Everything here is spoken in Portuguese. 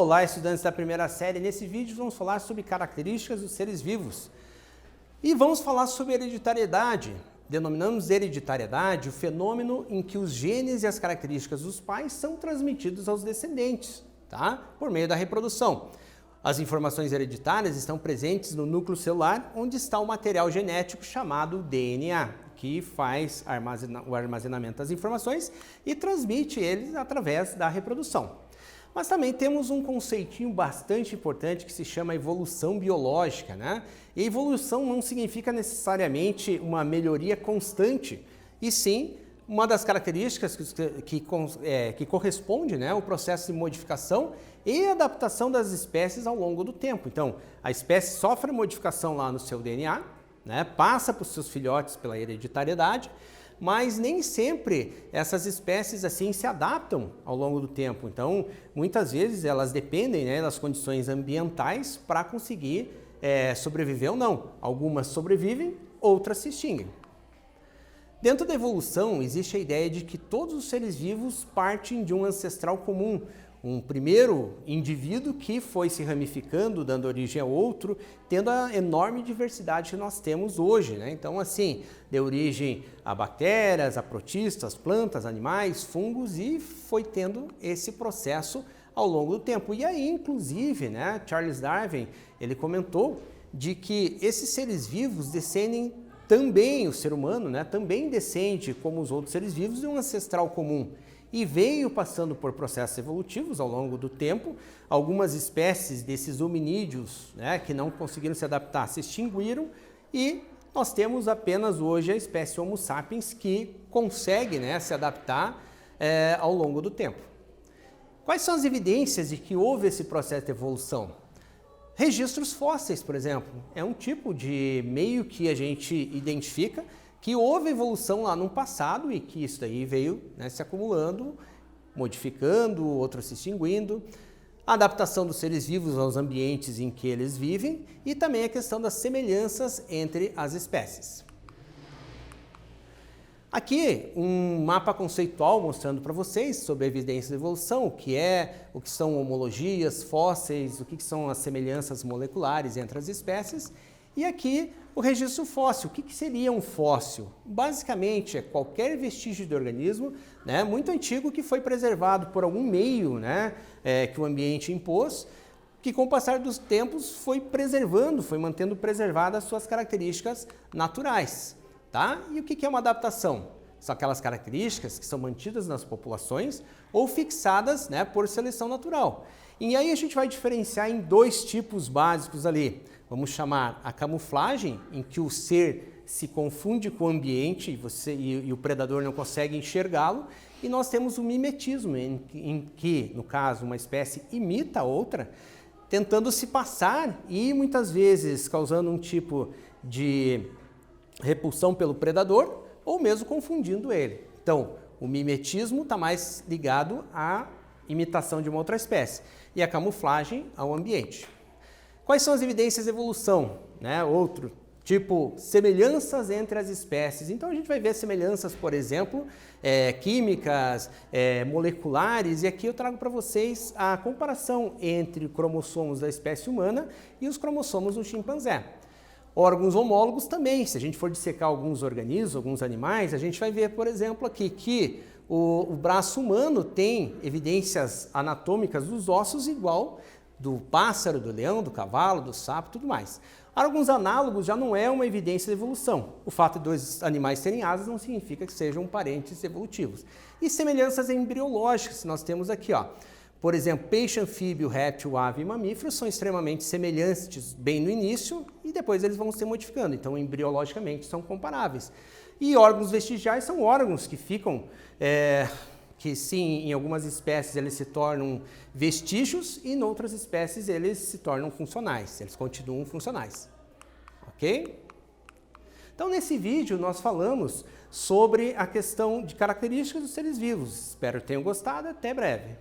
Olá, estudantes da primeira série. Nesse vídeo vamos falar sobre características dos seres vivos. E vamos falar sobre hereditariedade. Denominamos hereditariedade o fenômeno em que os genes e as características dos pais são transmitidos aos descendentes, tá? Por meio da reprodução. As informações hereditárias estão presentes no núcleo celular, onde está o material genético chamado DNA, que faz o armazenamento das informações e transmite eles através da reprodução. Mas também temos um conceitinho bastante importante que se chama evolução biológica, né? E evolução não significa necessariamente uma melhoria constante, e sim uma das características que corresponde, né, ao processo de modificação e adaptação das espécies ao longo do tempo. Então, a espécie sofre modificação lá no seu DNA, né, passa para os seus filhotes pela hereditariedade, mas nem sempre essas espécies assim se adaptam ao longo do tempo. Então, muitas vezes elas dependem, né, das condições ambientais para conseguir sobreviver ou não. Algumas sobrevivem, outras se extinguem. Dentro da evolução, existe a ideia de que todos os seres vivos partem de um ancestral comum, um primeiro indivíduo que foi se ramificando, dando origem a outro, tendo a enorme diversidade que nós temos hoje, né? Então, assim, deu origem a bactérias, a protistas, plantas, animais, fungos, e foi tendo esse processo ao longo do tempo. E aí, inclusive, né, Charles Darwin, ele comentou de que esses seres vivos descendem também, o ser humano, né, também descende, como os outros seres vivos, de um ancestral comum. E veio passando por processos evolutivos ao longo do tempo. Algumas espécies desses hominídeos, né, que não conseguiram se adaptar, se extinguiram, e nós temos apenas hoje a espécie Homo sapiens que consegue, né, se adaptar ao longo do tempo. Quais são as evidências de que houve esse processo de evolução? Registros fósseis, por exemplo, é um tipo de meio que a gente identifica que houve evolução lá no passado e que isso daí veio, né, se acumulando, modificando, outros se extinguindo, a adaptação dos seres vivos aos ambientes em que eles vivem e também a questão das semelhanças entre as espécies. Aqui um mapa conceitual mostrando para vocês sobre a evidência da evolução, o que são homologias, fósseis, o que são as semelhanças moleculares entre as espécies. E aqui o registro fóssil. O que seria um fóssil? Basicamente é qualquer vestígio de organismo, né, muito antigo que foi preservado por algum meio, né, que o ambiente impôs, que com o passar dos tempos foi mantendo preservadas as suas características naturais. Tá? E o que é uma adaptação? São aquelas características que são mantidas nas populações ou fixadas, né, por seleção natural. E aí a gente vai diferenciar em dois tipos básicos ali. Vamos chamar a camuflagem, em que o ser se confunde com o ambiente e o predador não consegue enxergá-lo. E nós temos o mimetismo, em que, no caso, uma espécie imita a outra, tentando se passar e muitas vezes causando um tipo de repulsão pelo predador ou mesmo confundindo ele. Então, o mimetismo está mais ligado à imitação de uma outra espécie e a camuflagem ao ambiente. Quais são as evidências de evolução? Né? Outro tipo, semelhanças entre as espécies. Então a gente vai ver semelhanças, por exemplo, químicas, moleculares, e aqui eu trago para vocês a comparação entre cromossomos da espécie humana e os cromossomos do chimpanzé. Órgãos homólogos também, se a gente for dissecar alguns organismos, alguns animais, a gente vai ver, por exemplo, aqui que o braço humano tem evidências anatômicas dos ossos igual do pássaro, do leão, do cavalo, do sapo, tudo mais. Alguns análogos já não é uma evidência de evolução. O fato de dois animais terem asas não significa que sejam parentes evolutivos. E semelhanças embriológicas, nós temos aqui, ó. Por exemplo, peixe, anfíbio, réptil, ave e mamífero são extremamente semelhantes bem no início e depois eles vão se modificando, então embriologicamente são comparáveis. E órgãos vestigiais são órgãos que ficam, que sim, em algumas espécies eles se tornam vestígios e em outras espécies eles se tornam funcionais, eles continuam funcionais. Ok? Então nesse vídeo nós falamos sobre a questão de características dos seres vivos. Espero que tenham gostado, até breve.